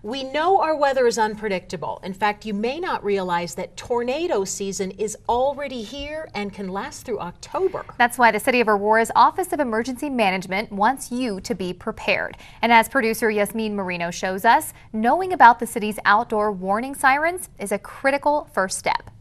We know our weather is unpredictable. In fact, you may not realize that tornado season is already here and can last through October. That's why the City of Aurora's Office of Emergency Management wants you to be prepared. And as producer Yasmin Marino shows us, knowing about the city's outdoor warning sirens is a critical first step.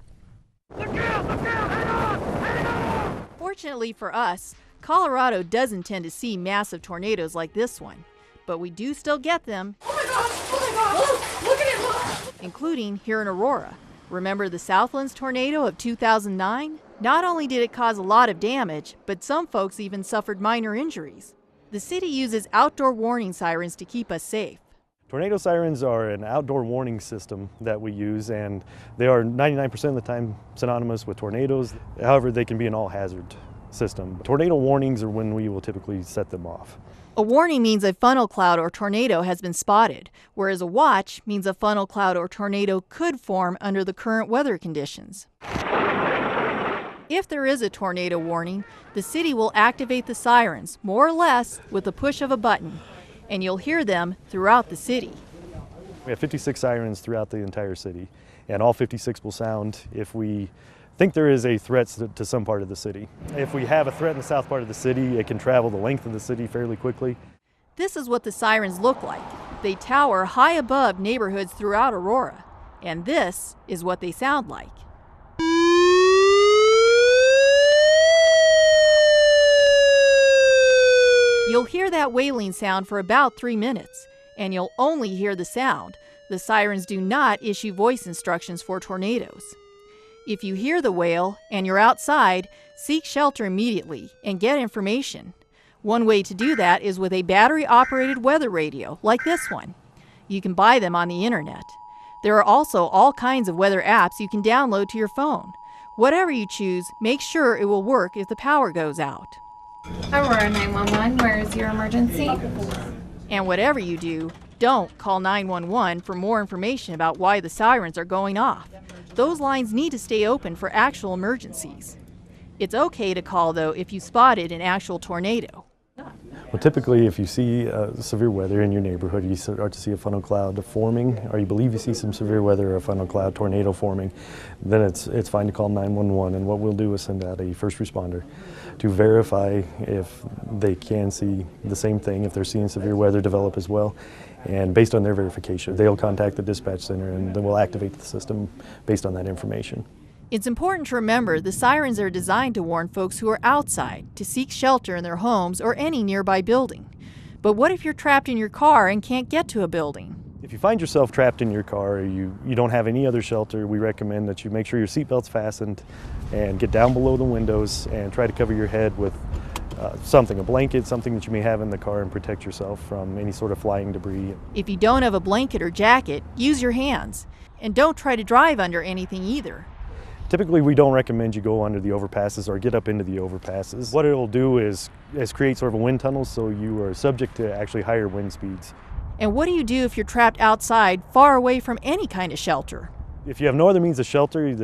Look out! Look out! Hang on! Hang on! Fortunately for us, Colorado doesn't tend to see massive tornadoes like this one, but we do still get them. Oh my gosh! Oh my gosh! Look at it! Look! Including here in Aurora. Remember the Southlands tornado of 2009? Not only did it cause a lot of damage, but some folks even suffered minor injuries. The city uses outdoor warning sirens to keep us safe. Tornado sirens are an outdoor warning system that we use, and they are 99% of the time synonymous with tornadoes. However, they can be an all-hazard system. Tornado warnings are when we will typically set them off. A warning means a funnel cloud or tornado has been spotted, whereas a watch means a funnel cloud or tornado could form under the current weather conditions. If there is a tornado warning, the city will activate the sirens, more or less, with the push of a button, and you'll hear them throughout the city. We have 56 sirens throughout the entire city, and all 56 will sound if we think there is a threat to some part of the city. If we have a threat in the south part of the city, it can travel the length of the city fairly quickly. This is what the sirens look like. They tower high above neighborhoods throughout Aurora, and this is what they sound like. You'll hear that wailing sound for about 3 minutes, and you'll only hear the sound. The sirens do not issue voice instructions for tornadoes. If you hear the wail and you're outside, seek shelter immediately and get information. One way to do that is with a battery-operated weather radio, like this one. You can buy them on the internet. There are also all kinds of weather apps you can download to your phone. Whatever you choose, make sure it will work if the power goes out. Aurora 911, where is your emergency? And whatever you do, don't call 911 for more information about why the sirens are going off. Those lines need to stay open for actual emergencies. It's okay to call, though, if you spotted an actual tornado. Well, typically, if you see severe weather in your neighborhood, you start to see a funnel cloud forming, or you believe you see some severe weather or a funnel cloud tornado forming, then it's fine to call 911. And what we'll do is send out a first responder to verify if they can see the same thing, if they're seeing severe weather develop as well. And based on their verification, they'll contact the dispatch center, and then we'll activate the system based on that information. It's important to remember the sirens are designed to warn folks who are outside to seek shelter in their homes or any nearby building. But what if you're trapped in your car and can't get to a building? If you find yourself trapped in your car or you don't have any other shelter, we recommend that you make sure your seatbelt's fastened and get down below the windows and try to cover your head with something, a blanket, something that you may have in the car, and protect yourself from any sort of flying debris. If you don't have a blanket or jacket, use your hands. And don't try to drive under anything either. Typically, we don't recommend you go under the overpasses or get up into the overpasses. What it'll do is create sort of a wind tunnel, so you are subject to actually higher wind speeds. And what do you do if you're trapped outside, far away from any kind of shelter? If you have no other means of shelter,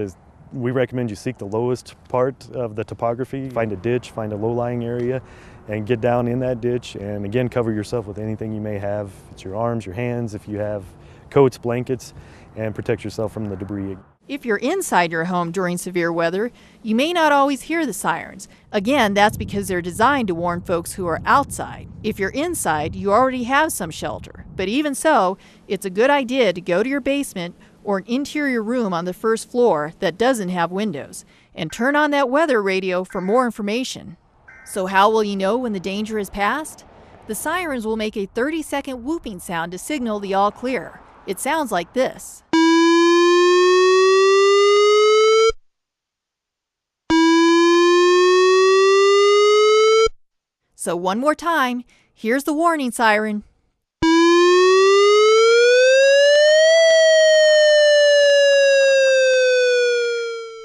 we recommend you seek the lowest part of the topography, find a ditch, find a low-lying area, and get down in that ditch, and again, cover yourself with anything you may have. It's your arms, your hands, if you have coats, blankets, and protect yourself from the debris. If you're inside your home during severe weather, you may not always hear the sirens. Again, that's because they're designed to warn folks who are outside. If you're inside, you already have some shelter. But even so, it's a good idea to go to your basement or an interior room on the first floor that doesn't have windows and turn on that weather radio for more information. So how will you know when the danger is past? The sirens will make a 30-second whooping sound to signal the all clear. It sounds like this. So one more time, here's the warning siren.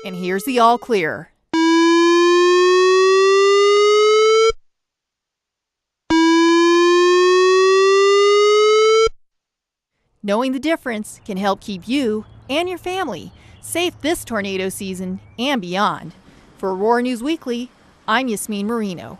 And here's the all clear. Knowing the difference can help keep you and your family safe this tornado season and beyond. For Aurora News Weekly, I'm Yasmin Marino.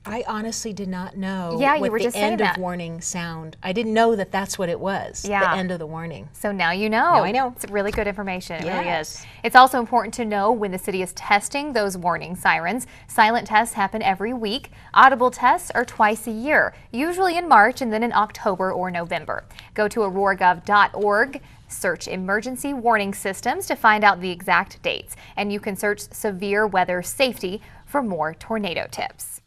I honestly did not know Yeah, you what were the just saying end of that. warning sound. I didn't know that that's what it was, Yeah. the end of the warning. So now you know. Now I know. It's really good information. It really is. Yes. It's also important to know when the city is testing those warning sirens. Silent tests happen every week. Audible tests are twice a year, usually in March and then in October or November. Go to auroragov.org. Search emergency warning systems to find out the exact dates, and you can search severe weather safety for more tornado tips.